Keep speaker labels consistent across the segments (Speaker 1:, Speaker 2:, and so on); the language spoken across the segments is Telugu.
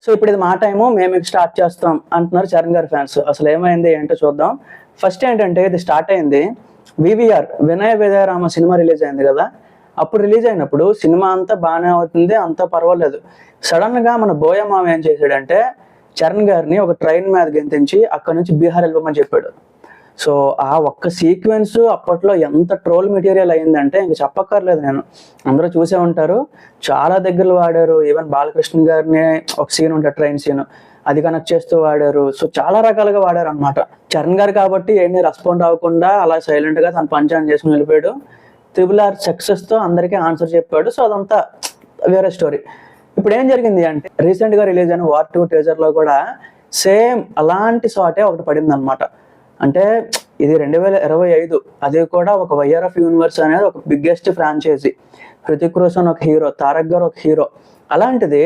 Speaker 1: సో ఇప్పుడు ఇది మా టైము, మేము ఇది స్టార్ట్ చేస్తాం అంటున్నారు చరణ్ గారి ఫ్యాన్స్. అసలు ఏమైంది ఏంటో చూద్దాం. ఫస్ట్ ఏంటంటే ఇది స్టార్ట్ అయింది వివిఆర్ వినయ విజయరామ సినిమా రిలీజ్ అయింది కదా. అప్పుడు రిలీజ్ అయినప్పుడు సినిమా అంతా బాగానే అవుతుంది, అంతా పర్వాలేదు. సడన్ గా మన బోయమామ ఏం చేశాడంటే చరణ్ గారిని ఒక ట్రైన్ మీద గెంతించి అక్కడ నుంచి బీహార్ వెళ్ళమని చెప్పాడు. సో ఆ ఒక్క సీక్వెన్స్ అప్పట్లో ఎంత ట్రోల్ మెటీరియల్ అయిందంటే ఇంక చెప్పక్కర్లేదు. నేను అందరూ చూసే ఉంటారు, చాలా దగ్గరలో వాడారు. ఈవెన్ బాలకృష్ణ గారిని ఒక సీన్ ఉంటుంది, ట్రైన్ సీన్, అది కనెక్ట్ చేస్తూ వాడారు. సో చాలా రకాలుగా వాడారు అనమాట. చరణ్ గారు కాబట్టి ఏంటి రెస్పాండ్ అవ్వకుండా అలా సైలెంట్ గా తన పంచాన్ని చేసుకుని వెళ్ళిపోయాడు. RRR సక్సెస్ తో అందరికీ ఆన్సర్ చెప్పాడు. సో అదంతా వేరే స్టోరీ. ఇప్పుడు ఏం జరిగింది అంటే రీసెంట్ గా రిలీజ్ అయిన వార్ 2 టీజర్ లో కూడా సేమ్ అలాంటి షాటే ఒకటి పడింది అనమాట. అంటే ఇది 2025, అది కూడా ఒక వైఆర్ఎఫ్ యూనివర్స్ అనేది ఒక బిగ్గెస్ట్ ఫ్రాంచైజీ. హృతిక్ రోషన్ ఒక హీరో, తారక్ గారు ఒక హీరో. అలాంటిది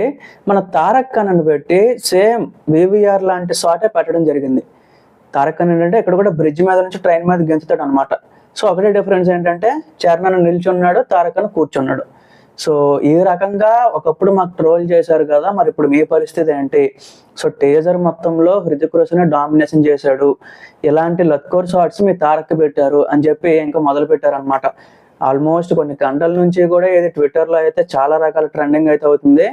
Speaker 1: మన తారక్ అని పెట్టి సేమ్ వివిఆర్ లాంటి షాటే పెట్టడం జరిగింది. తారక్ అని ఏంటంటే ఇక్కడ కూడా బ్రిడ్జ్ మీద నుంచి ట్రైన్ మీద గెంచుతాడు అనమాట. సో ఒకటే డిఫరెన్స్ ఏంటంటే చరణ్ అని నిల్చున్నాడు, తారక్ అని కూర్చున్నాడు. సో ఈ రకంగా ఒకప్పుడు మాకు ట్రోల్ చేశారు కదా, మరి ఇప్పుడు మీ పరిస్థితి ఏంటి? సో టీజర్ మొత్తంలో హృతిక్ రోషన్ డామినేషన్ చేశాడు, ఇలాంటి లత్కోర్ షాట్స్ మీ తారక్ పెట్టారు అని చెప్పి ఇంకా మొదలు పెట్టారు అనమాట. ఆల్మోస్ట్ కొన్ని గంటల నుంచి కూడా ఇది ట్విట్టర్లో అయితే చాలా రకాల ట్రెండింగ్ అయితే అవుతుంది.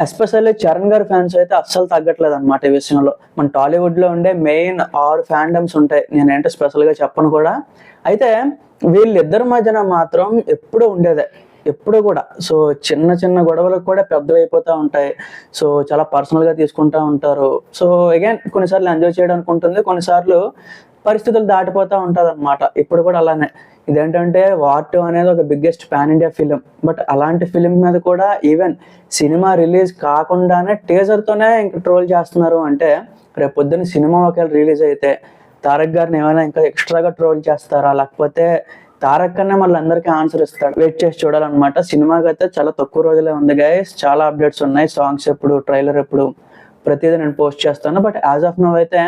Speaker 1: ఎస్పెషల్లీ చరణ్ గారి ఫ్యాన్స్ అయితే అస్సలు తగ్గట్లేదు అనమాట ఈ విషయంలో. మన టాలీవుడ్ లో ఉండే మెయిన్ 6 ఫ్యాండమ్స్ ఉంటాయి, నేనేంటో స్పెషల్ గా చెప్పను కూడా. అయితే వీళ్ళిద్దరి మధ్యన మాత్రం ఎప్పుడు ఉండేదే, ఎప్పుడు కూడా. సో చిన్న చిన్న గొడవలకు కూడా పెద్దవి అయిపోతూ ఉంటాయి. సో చాలా పర్సనల్ గా తీసుకుంటా ఉంటారు. సో అగైన్ కొన్నిసార్లు ఎంజాయ్ చేయడానికి ఉంటుంది, కొన్నిసార్లు పరిస్థితులు దాటిపోతూ ఉంటుంది అనమాట. ఇప్పుడు కూడా అలానే. ఇదేంటంటే వార్ 2 అనేది ఒక biggest pan India film. But అలాంటి ఫిలిం మీద కూడా ఈవెన్ సినిమా రిలీజ్ కాకుండానే టీజర్ తోనే ఇంకా ట్రోల్ చేస్తున్నారు. అంటే రేపు పొద్దున్న సినిమా ఒకవేళ రిలీజ్ అయితే తారక్ గారిని ఏమైనా ఇంకా ఎక్స్ట్రాగా ట్రోల్ చేస్తారా, లేకపోతే తారక్ కన్నా మళ్ళీ అందరికీ ఆన్సర్ ఇస్తాడు? వెయిట్ చేసి చూడాలన్నమాట. సినిమాకి అయితే చాలా తక్కువ రోజులే ఉంది గైస్, చాలా అప్డేట్స్ ఉన్నాయి. సాంగ్స్ ఎప్పుడు, ట్రైలర్ ఎప్పుడు, ప్రతిదీ నేను పోస్ట్ చేస్తాను. బట్ యాజ్ ఆఫ్ నౌ అయితే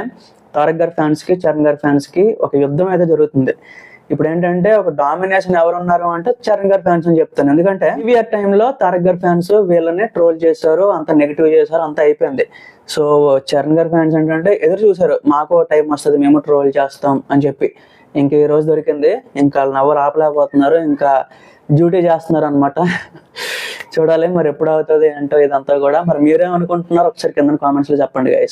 Speaker 1: తారక్ గారి ఫ్యాన్స్ కి చరణ్ గారి ఫ్యాన్స్ కి ఒక యుద్ధం అయితే జరుగుతుంది. ఇప్పుడు ఏంటంటే ఒక డామినేషన్ ఎవరున్నారు అంటే చరణ్ గారి ఫ్యాన్స్ అని చెప్తాను. ఎందుకంటే వివిఆర్ టైంలో తారక్ గారి ఫ్యాన్స్ వీళ్ళని ట్రోల్ చేశారు, అంత నెగిటివ్ చేశారు, అంత అయిపోయింది. సో చరణ్ గారి ఫ్యాన్స్ ఏంటంటే ఎదురు చూసారు, మాకు టైం వస్తుంది, మేము ట్రోల్ చేస్తాం అని చెప్పి. ఇంక ఈ రోజు దొరికింది, ఇంకా నవ్వరు ఆపలేకపోతున్నారు, ఇంకా డ్యూటీ చేస్తున్నారు అనమాట. చూడాలి మరి ఎప్పుడు అవుతుంది ఏంటో ఇదంతా కూడా. మరి మీరేమనుకుంటున్నారు ఒకసారి కింద కామెంట్స్ లో చెప్పండి గైస్.